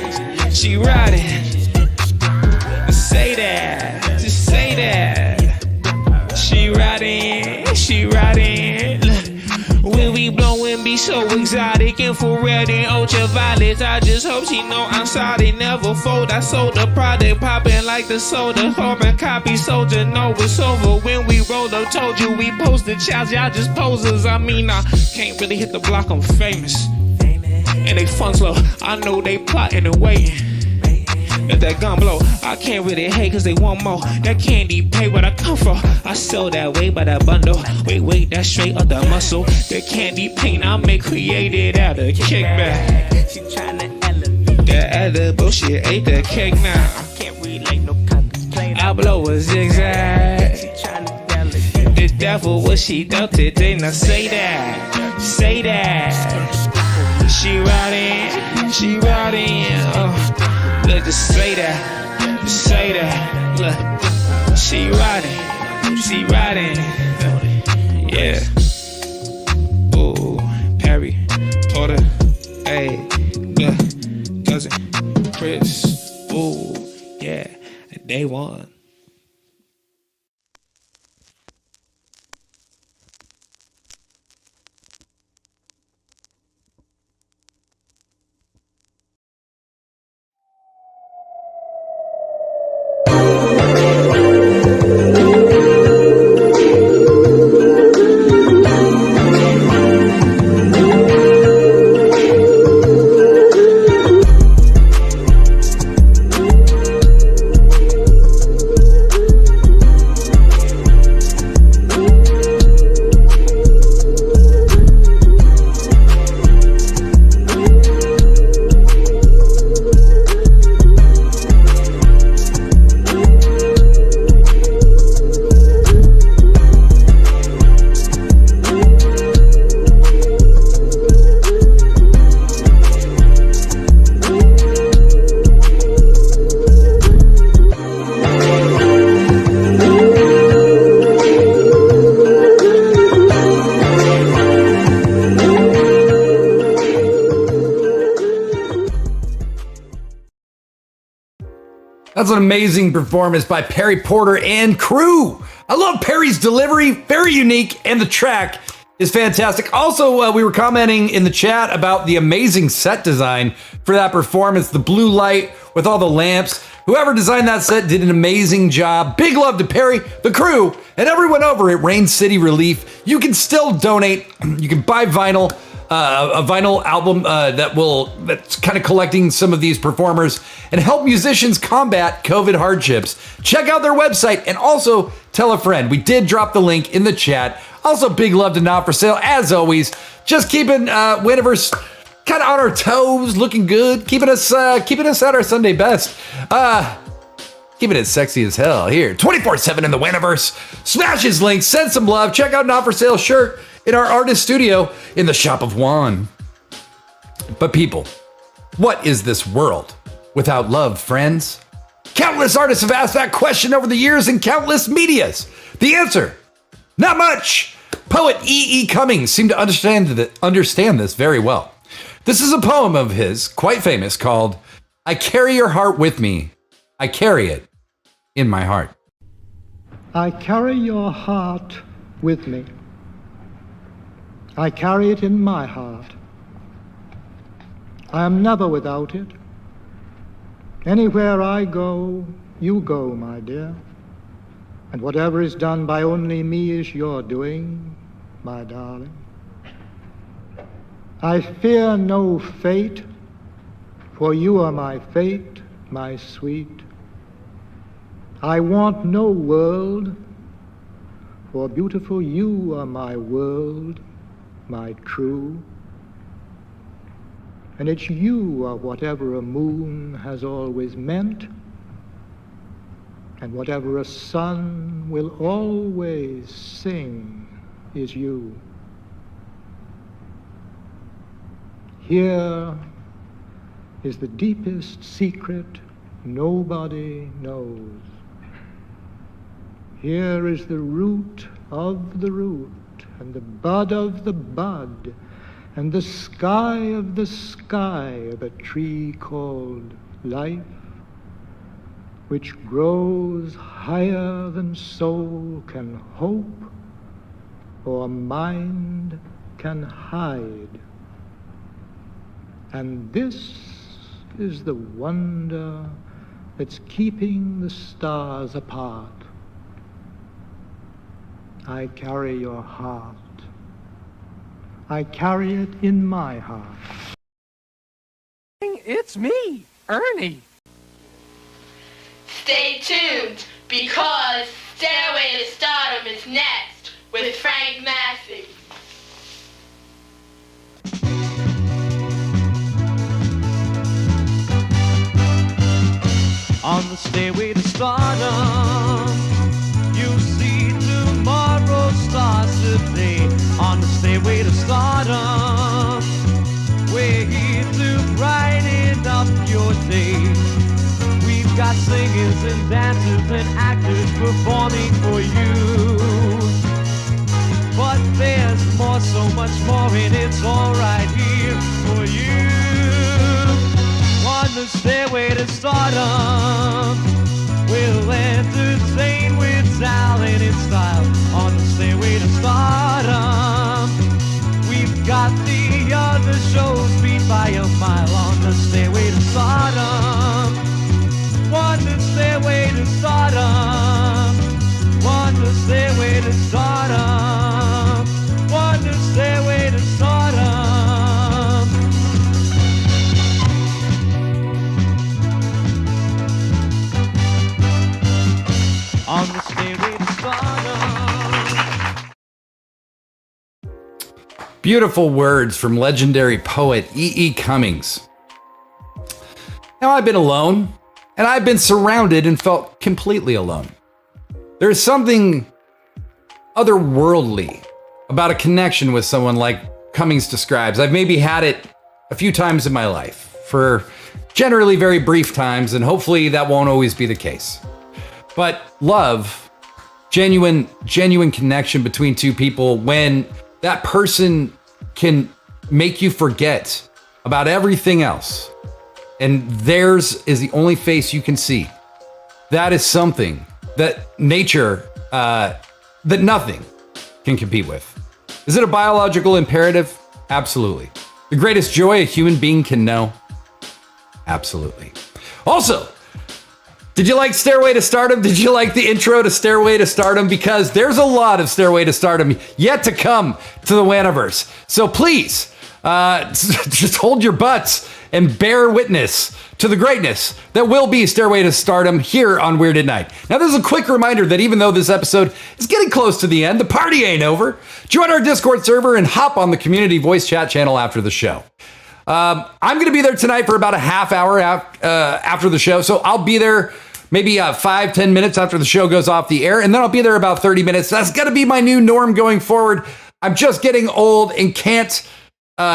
She riding. Say that. Just say that. She riding. She riding. When we blowin' be so exotic, infrared and ultraviolet. I just hope she know I'm sorry, never fold. I sold the product, poppin' like the soda. Carbon copy soldier, know it's over. When we roll up, told you we posted childs, y'all just posers. I mean, I can't really hit the block, I'm famous. And they funds low, I know they plotting and waiting. Let that gun blow, I can't really hate cause they want more. That candy pay what I come for. I sell that way by that bundle. Wait, that's straight up the muscle. The candy paint I make created out of kickback. She tryna elevate. The edible shit ate the cake now. I can't relate no complaint. I blow a zigzag. She tryna delegate. The devil what she dealt today. Now say that. Say that. She riding. Look, just say that. Just say that. Look, she riding. Yeah. Ooh, Perry, Porter, hey, look, cousin, Chris. Ooh, yeah, day one. That's an amazing performance by Perry Porter and crew. I love Perry's delivery, very unique, and the track is fantastic. Also, we were commenting in the chat about the amazing set design for that performance, the blue light with all the lamps. Whoever designed that set did an amazing job. Big love to Perry, the crew, and everyone over at Rain City Relief. You can still donate. You can buy vinyl, a vinyl album that's kind of collecting some of these performers and help musicians combat COVID hardships. Check out their website and also tell a friend. We did drop the link in the chat. Also, big love to Not For Sale, as always. Just keeping Winiverse kind of on our toes, looking good, keeping us at our Sunday best. Keeping it sexy as hell here, 24/7 in the Winiverse. Smash his link, send some love. Check out Not For Sale shirt in our artist studio in the Shop of Juan. But people, what is this world without love, friends? Countless artists have asked that question over the years in countless medias. The answer, not much. Poet E.E. Cummings seemed to understand this very well. This is a poem of his, quite famous, called I Carry Your Heart With Me. I carry it in my heart. I carry your heart with me. I carry it in my heart. I am never without it. Anywhere I go, you go, my dear. And whatever is done by only me is your doing, my darling. I fear no fate, for you are my fate, my sweet. I want no world, for beautiful you are my world, my true. And it's you are whatever a moon has always meant, and whatever a sun will always sing is you. Here is the deepest secret nobody knows. Here is the root of the root, and the bud of the bud, and the sky of the sky of a tree called life, which grows higher than soul can hope or mind can hide. And this is the wonder that's keeping the stars apart. I carry your heart. I carry it in my heart. It's me, Ernie. Stay tuned, because Stairway to Stardom is next with Frank Massey. On the stairway to stardom, you'll see tomorrow starts today. On the stairway to stardom, we're here to brighten up your day. We've got singers and dancers and actors performing for you. But there's more, so much more, and it's all right here for you. On the stairway to stardom, we'll entertain with talent and style. On the stairway to stardom, we've got the other shows beat by a mile. On the stairway to stardom, on the stairway to stardom, on the stairway to stardom, on the stairway to stardom. On the stairway to stardom. Beautiful words from legendary poet E.E. Cummings. Now, I've been alone, and I've been surrounded and felt completely alone. There's something otherworldly about a connection with someone like Cummings describes. I've maybe had it a few times in my life, for generally very brief times, and hopefully that won't always be the case. But love, genuine connection between two people, when that person can make you forget about everything else, and theirs is the only face you can see. that is something that nature, that nothing can compete with. Is it a biological imperative? Absolutely. The greatest joy a human being can know? Absolutely. Also, did you like Stairway to Stardom? Did you like the intro to Stairway to Stardom? Because there's a lot of Stairway to Stardom yet to come to the Waniverse. So please, just hold your butts and bear witness to the greatness that will be Stairway to Stardom here on Weird at Night. Now, this is a quick reminder that even though this episode is getting close to the end, the party ain't over. Join our Discord server and hop on the community voice chat channel after the show. I'm going to be there tonight for about a half hour after the show, so I'll be there maybe 5-10 minutes after the show goes off the air, and then I'll be there about 30 minutes. That's going to be my new norm going forward. I'm just getting old and can't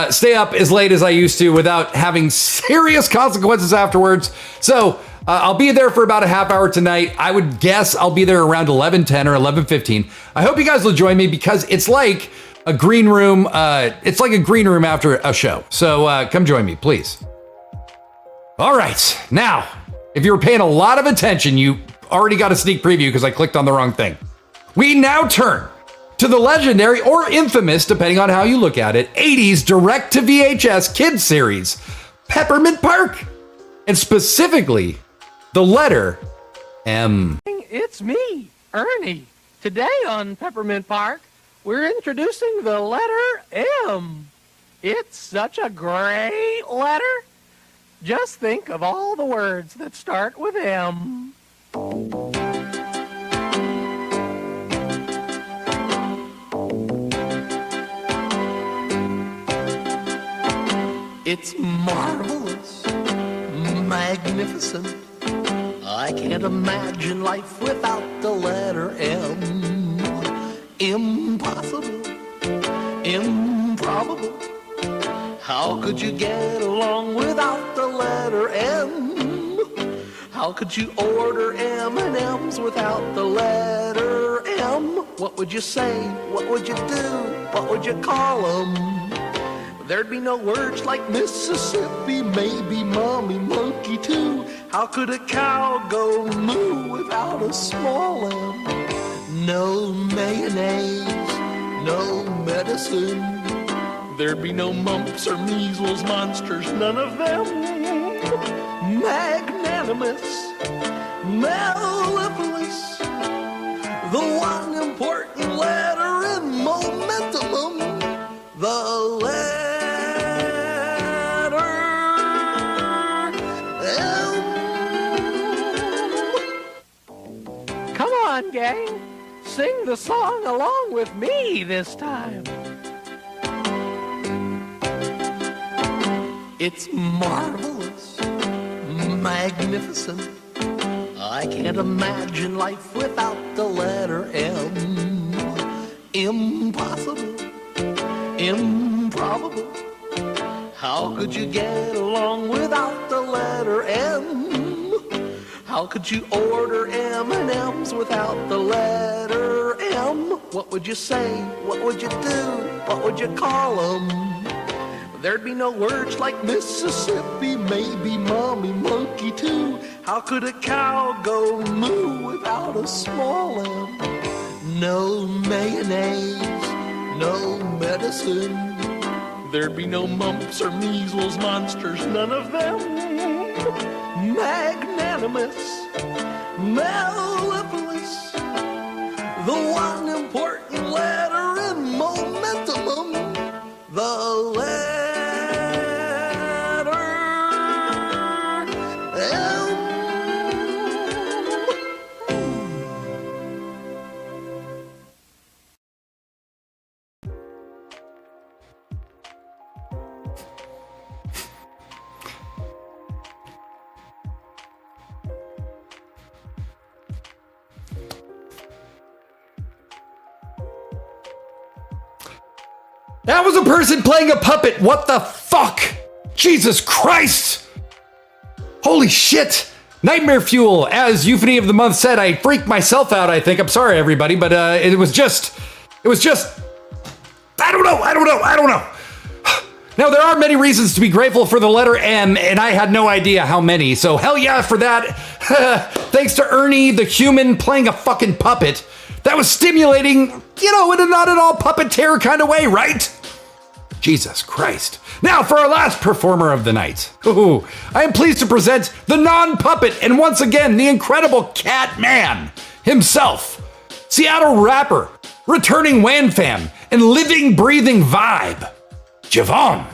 stay up as late as I used to without having serious consequences afterwards. So I'll be there for about a half hour tonight. I would guess I'll be there around 11:10 or 11:15. I hope you guys will join me because it's like a green room. It's like a green room after a show. So come join me, please. All right. Now, if you were paying a lot of attention, you already got a sneak preview because I clicked on the wrong thing. We now turn to the legendary or infamous, depending on how you look at it, 80s direct-to-VHS kids series, Peppermint Park, and specifically the letter M. It's me, Ernie. Today on Peppermint Park, we're introducing the letter M. It's such a great letter. Just think of all the words that start with M. It's marvelous, magnificent. I can't imagine life without the letter M. Impossible, improbable. How could you get along without the letter M? How could you order M&Ms without the letter M? What would you say? What would you do? What would you call them? There'd be no words like Mississippi, maybe mommy monkey too. How could a cow go moo without a small M? No mayonnaise, no medicine. There'd be no mumps or measles, monsters, none of them. Magnanimous, mellifluous, the one important letter in momentum, the letter M. Come on, gang. Sing the song along with me this time. It's marvelous, magnificent. I can't imagine life without the letter M. Impossible, improbable. How could you get along without the letter M? How could you order M&Ms without the letter M? What would you say? What would you do? What would you call them? There'd be no words like Mississippi, maybe mommy monkey too. How could a cow go moo without a small M? No mayonnaise, no medicine. There'd be no mumps or measles, monsters, none of them. Magnanimous, mellifluous, the one important letter in momentum, the letter That was a person playing a puppet. What the fuck? Jesus Christ. Holy shit. Nightmare Fuel. As Euphony of the Month said, I freaked myself out, I think. I'm sorry, everybody, but it was just, I don't know. Now, there are many reasons to be grateful for the letter M, and I had no idea how many, so hell yeah for that. Thanks to Ernie, the human, playing a fucking puppet. That was stimulating, in a not at all puppeteer kind of way, right? Jesus Christ. Now for our last performer of the night. Ooh, I am pleased to present the non-puppet and once again, the incredible Cat Man himself. Seattle rapper, returning Wan Fam, and living, breathing vibe. Javon.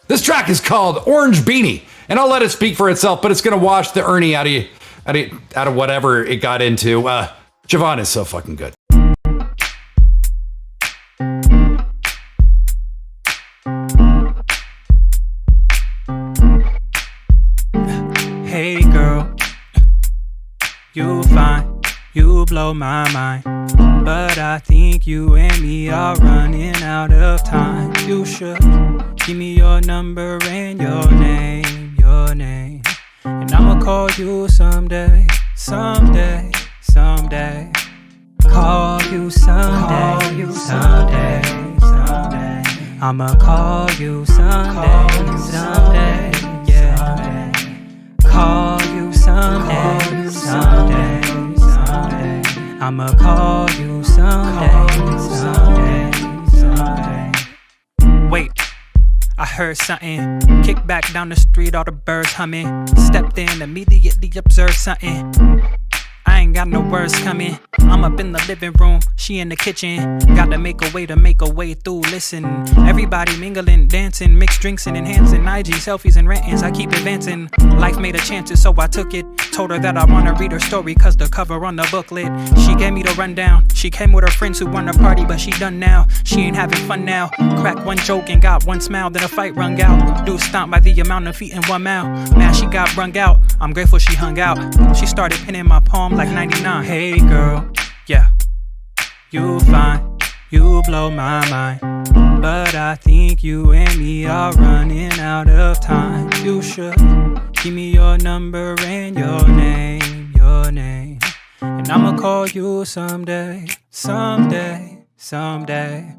This track is called Orange Beanie, and I'll let it speak for itself, but it's gonna wash the Ernie out of whatever it got into. Javon is so fucking good. Hey girl, you fine, you blow my mind, but I think you and me are running out of time. You should give me your number and your name, and I'ma call you someday, someday, someday. Call you someday, someday, someday. I'ma call you someday, someday, yeah. Call you someday, someday, someday. I'ma call you someday, someday, someday. Wait, I heard something. Kick back down the street, all the birds humming. Stepped in, immediately observed something. I ain't got no words coming. I'm up in the living room, she in the kitchen. Gotta make a way through. Listen, everybody mingling, dancing, mixed drinks and enhancing. IG selfies and rantings, I keep advancing. Life made a chances, so I took it. Told her that I wanna read her story, cause the cover on the booklet. She gave me the rundown. She came with her friends who won the party, but she done now. She ain't having fun now. Cracked one joke and got one smile, then a fight rung out. Dude stomped by the amount of feet in 1 mile. Man, she got brung out. I'm grateful she hung out. She started pinning my palm like 99. Hey girl, yeah, you fine, you blow my mind, but I think you and me are running out of time. You should give me your number and your name, and I'ma call you someday, someday, someday.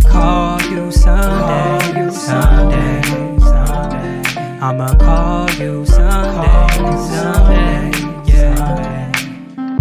Call you someday, someday, someday. I'ma call you someday, someday, yeah.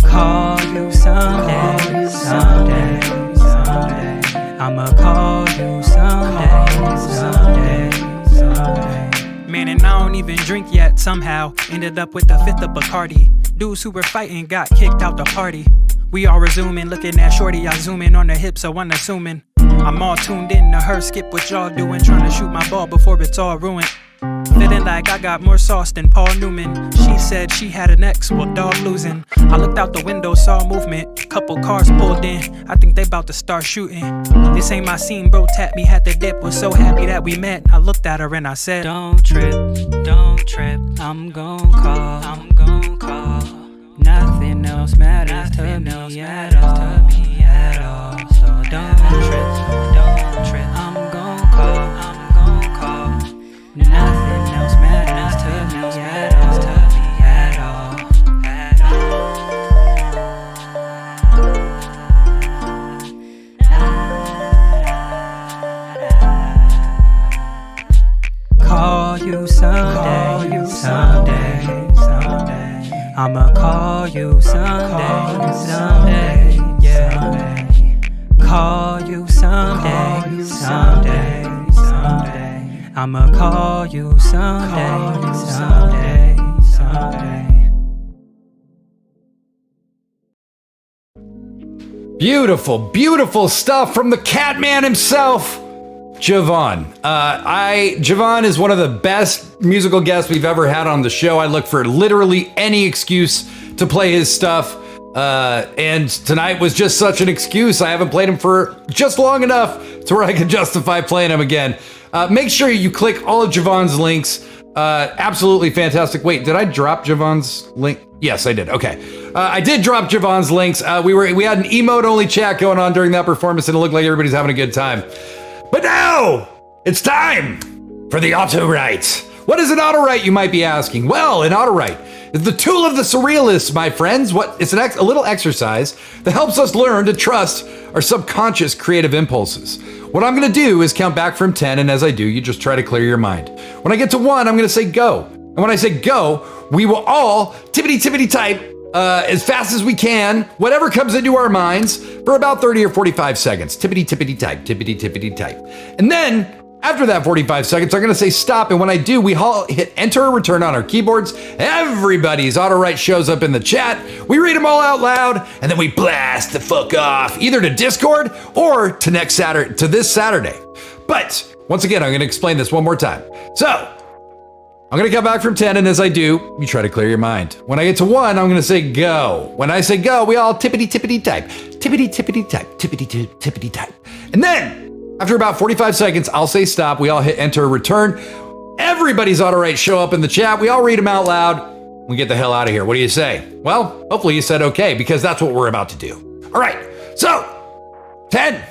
Call you someday, someday, someday. I'ma call you someday, someday, someday. Man, and I don't even drink yet. Somehow ended up with the fifth of Bacardi. Dudes who were fighting got kicked out the party. We all resuming, looking at shorty. I zoom in on the hip, so I'm assuming I'm all tuned in to her. Skip what y'all doing, trying to shoot my ball before it's all ruined. Feeling like I got more sauce than Paul Newman. She said she had an ex, well dog losing. I looked out the window, saw movement. Couple cars pulled in, I think they about to start shooting. This ain't my scene, bro tapped me, had the dip. Was so happy that we met. I looked at her and I said, don't trip, I'm gon' call, Nothing else matters to me at all. So don't trip, I'm gon' call. Nothing else matters to me at all. Call you someday, someday, someday. I'ma call you someday, someday, yeah. Call you someday, someday, someday. I'ma call you someday, someday, someday. Beautiful, beautiful stuff from the Catman himself, Javon. Javon is one of the best musical guests we've ever had on the show. I look for literally any excuse to play his stuff. And tonight was just such an excuse. I haven't played him for just long enough to where I can justify playing him again. Make sure you click all of Javon's links. Absolutely fantastic. Wait, did I drop Javon's link? Yes, I did. Okay. I did drop Javon's links. We had an emote only chat going on during that performance and it looked like everybody's having a good time. But now it's time for the auto-write. What is an auto-write, you might be asking? Well, an auto-write is the tool of the surrealists, my friends. It's a little exercise that helps us learn to trust our subconscious creative impulses. What I'm gonna do is count back from 10, and as I do, you just try to clear your mind. When I get to 1, I'm gonna say go. And when I say go, we will all tippity type as fast as we can, whatever comes into our minds, for about 30 or 45 seconds. Tippity type. And then, after that 45 seconds, I'm going to say stop. And when I do, we all hit enter or return on our keyboards. Everybody's auto-write shows up in the chat. We read them all out loud, and then we blast the fuck off, either to Discord or to this Saturday. But once again, I'm going to explain this one more time. So, I'm going to come back from 10, and as I do, you try to clear your mind. When I get to 1, I'm going to say go. When I say go, we all tippity type. Tippity type. And then, after about 45 seconds, I'll say stop. We all hit enter or return. Everybody's auto-write show up in the chat. We all read them out loud. We get the hell out of here. What do you say? Well, hopefully you said okay, because that's what we're about to do. All right. So, 10,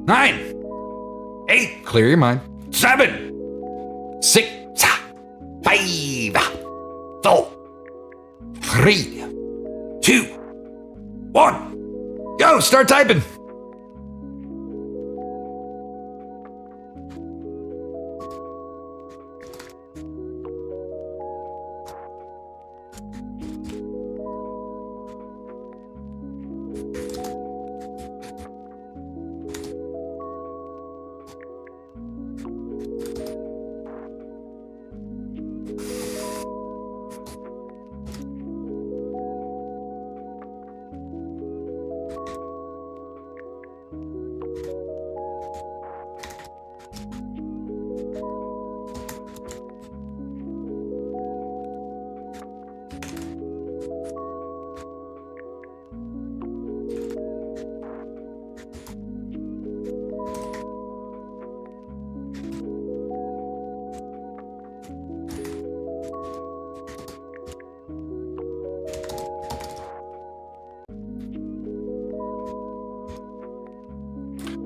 9, 8, clear your mind. 7, 6, 5, 4, 3, 2, 1. Go, start typing.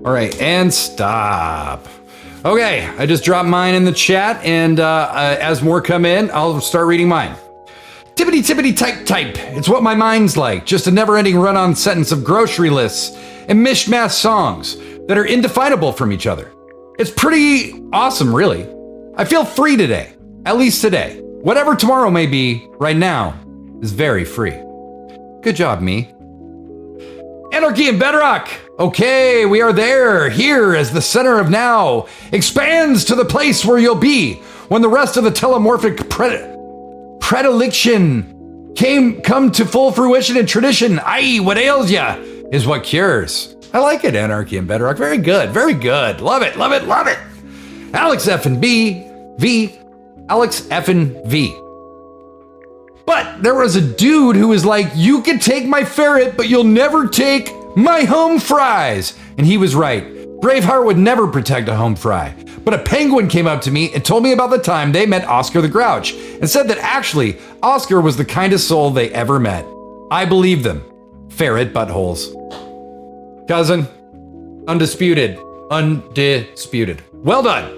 All right, and stop. Okay, I just dropped mine in the chat, and as more come in, I'll start reading mine. Tippity type. It's what my mind's like. Just a never-ending run-on sentence of grocery lists and mishmash songs that are indefinable from each other. It's pretty awesome, really. I feel free today, at least today. Whatever tomorrow may be, right now, is very free. Good job, me. Anarchy and Bedrock. Okay, we are there, here as the center of now expands to the place where you'll be when the rest of the telemorphic predilection come to full fruition and tradition. Aye, what ails ya is what cures. I like it, Anarchy and Bedrock. Very good, very good. Love it. Alex F&V. But there was a dude who was like, you can take my ferret, but you'll never take my home fries. And he was right. Braveheart would never protect a home fry. But a penguin came up to me and told me about the time they met Oscar the Grouch and said that actually Oscar was the kindest soul they ever met. I believe them. Ferret buttholes. Cousin, undisputed. Well done.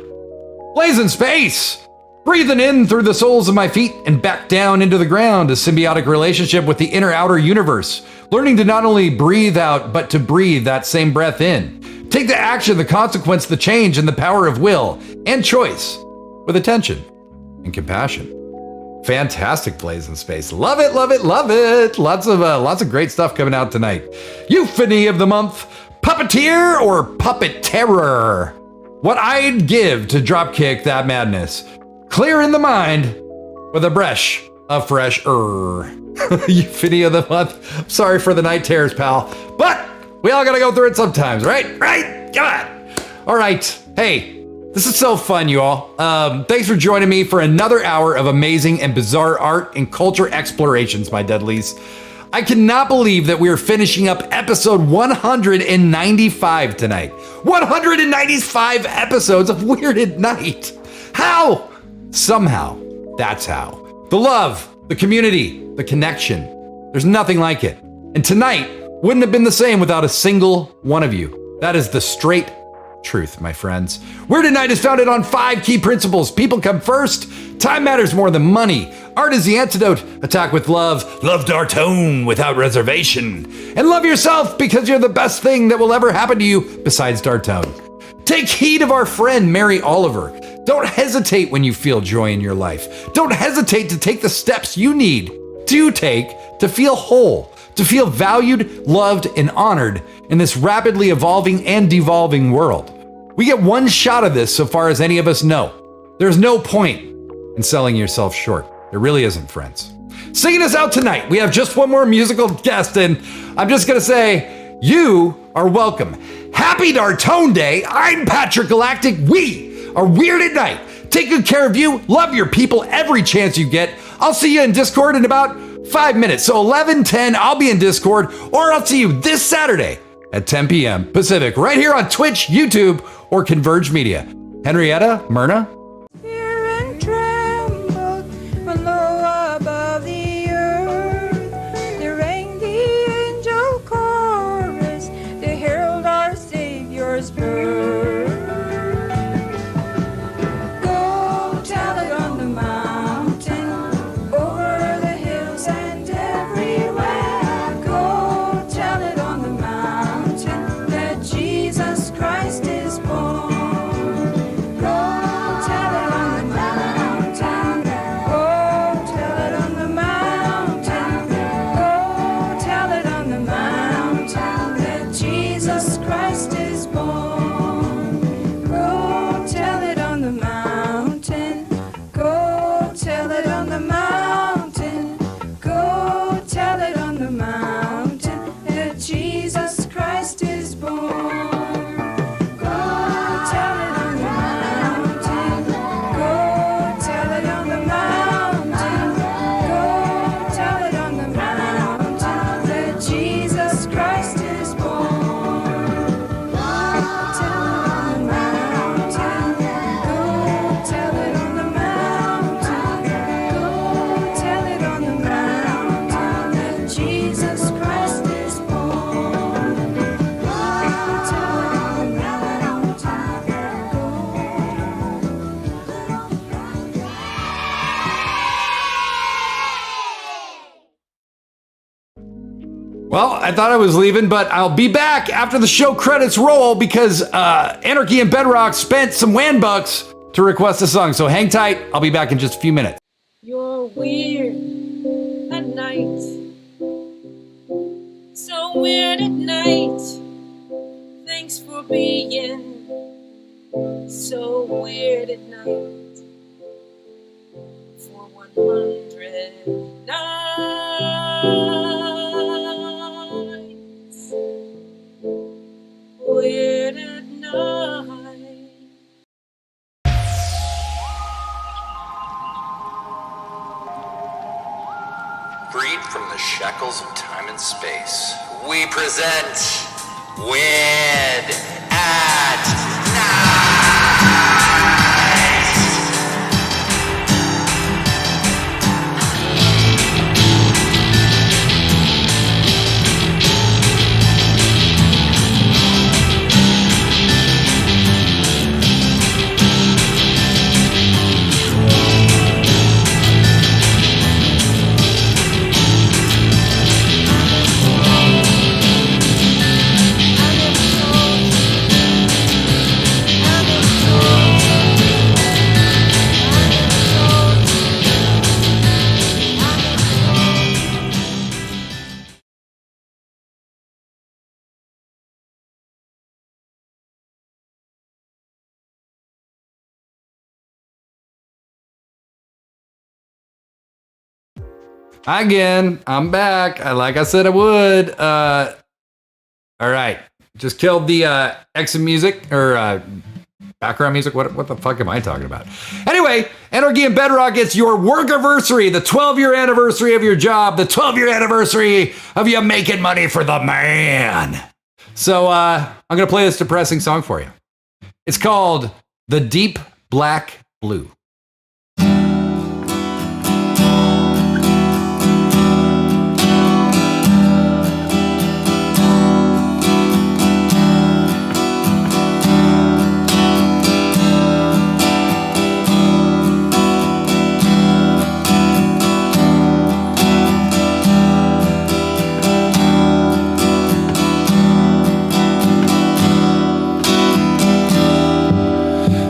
Blazing space. Breathing in through the soles of my feet and back down into the ground, a symbiotic relationship with the inner-outer universe. Learning to not only breathe out, but to breathe that same breath in. Take the action, the consequence, the change, and the power of will and choice with attention and compassion. Fantastic Blazing Space. Love it. Lots of great stuff coming out tonight. Euphony of the month, Puppeteer or Puppet Terror. What I'd give to dropkick that madness. Clear in the mind with a brush of fresh Euphony of the month. I'm sorry for the night terrors, pal. But we all gotta go through it sometimes, right? Come on. All right. Hey, this is so fun, you all. Thanks for joining me for another hour of amazing and bizarre art and culture explorations, my deadlies. I cannot believe that we are finishing up episode 195 tonight. 195 episodes of Weird at Night. How? Somehow, that's how. The love, the community, the connection. There's nothing like it. And tonight wouldn't have been the same without a single one of you. That is the straight truth, my friends. Weird at Night is founded on 5 key principles. People come first. Time matters more than money. Art is the antidote. Attack with love. Love Dartone without reservation. And love yourself because you're the best thing that will ever happen to you besides Dartone. Take heed of our friend, Mary Oliver. Don't hesitate when you feel joy in your life. Don't hesitate to take the steps you need to take to feel whole, to feel valued, loved, and honored in this rapidly evolving and devolving world. We get one shot of this so far as any of us know. There's no point in selling yourself short. There really isn't, friends. Singing us out tonight, we have just one more musical guest, and I'm just gonna say, you are welcome. Happy Dartone Day. I'm Patrick Galactic. We are Weird at Night. Take good care of you. Love your people every chance you get. I'll see you in Discord in about 5 minutes. So 11:10, I'll be in Discord, or I'll see you this Saturday at 10 p.m. Pacific, right here on Twitch, YouTube, or Converge Media. Henrietta, Myrna? Fear and trembled when low above the earth there rang the angel chorus to herald our Savior's birth. Go tell it on the mountain, over the hills and everywhere. Go tell it on the mountain that Jesus Christ is born. Well, I thought I was leaving, but I'll be back after the show credits roll because Anarchy and Bedrock spent some WAN bucks to request a song. So hang tight. I'll be back in just a few minutes. You're weird at night. So weird at night. Thanks for being so weird at night. For 100 nights. Weird at night. Freed from the shackles of time and space, we present Weird at Night! Again, I'm back. Like I said I would. All right. Just killed the exit music or background music. What the fuck am I talking about? Anyway, Anarchy and Bedrock, it's your work-iversary, the 12-year anniversary of your job, the 12-year anniversary of you making money for the man. So I'm going to play this depressing song for you. It's called The Deep Black Blue.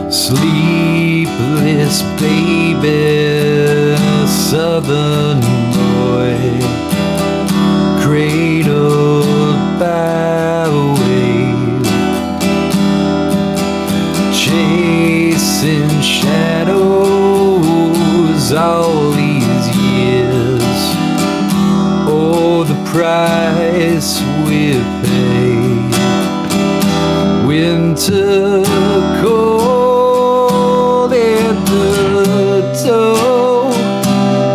Sleep southern boy, cradled by a wave, chasing shadows all these years. Oh, the price we pay. Winter cold at the toe,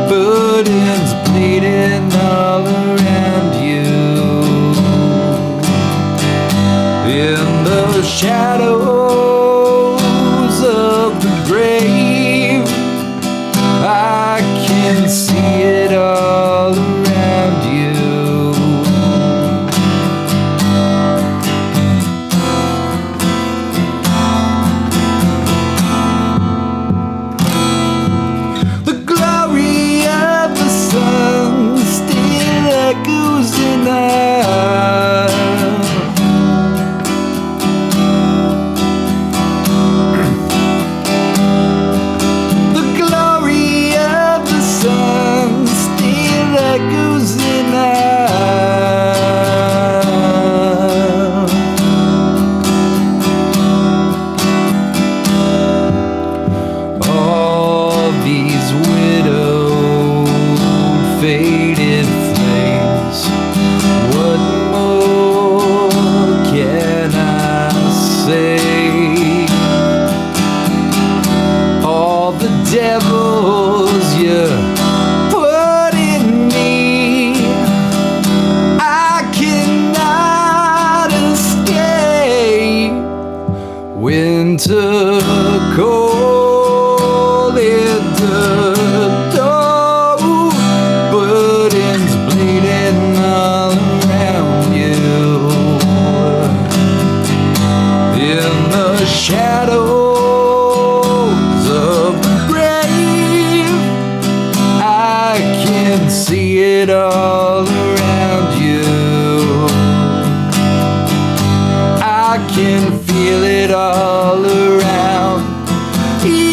burdens bleeding all around you. In the shadows of the grave, I can see it all around you. The glory of the sun still echoes in us. The glory of the sun still echoes in us. All these widowed, faded flames, what more can I say? All the devils you put in me, I cannot escape. Winter cold at the door, burdens bleeding all around you. In the shadows of the grave, I can see it all around you. I can feel it all around you.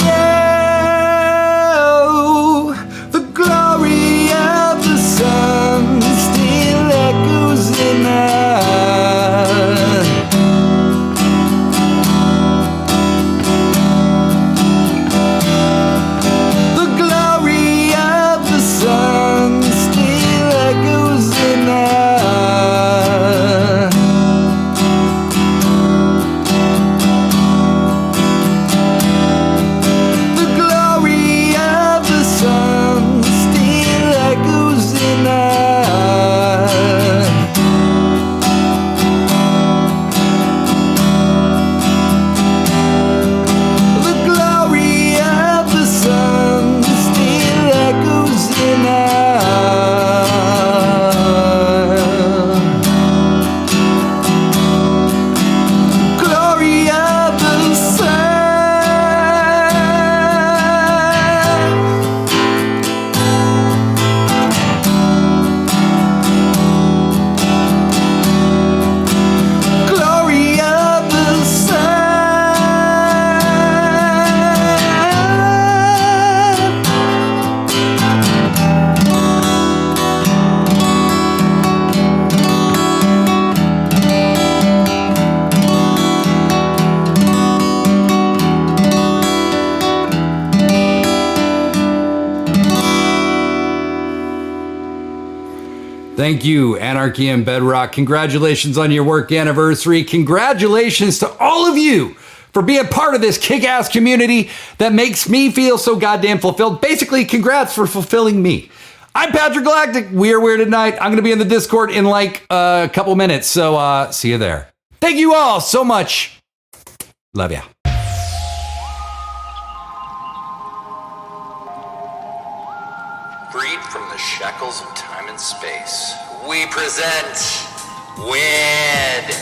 The glory of the sun still echoes in us. The glory of the sun still echoes in us. The glory of the sun still echoes in us. The glory of the sun still echoes in us. Glory of the sun. Glory of the sun. Thank you, Anarchy and Bedrock. Congratulations on your work anniversary. Congratulations to all of you for being part of this kick-ass community that makes me feel so goddamn fulfilled. Basically, congrats for fulfilling me. I'm Patrick Galactic. We are Weird at Night. I'm going to be in the Discord in like a couple minutes, so see you there. Thank you all so much. Love ya. Freed from the shackles of time and space, we present Weird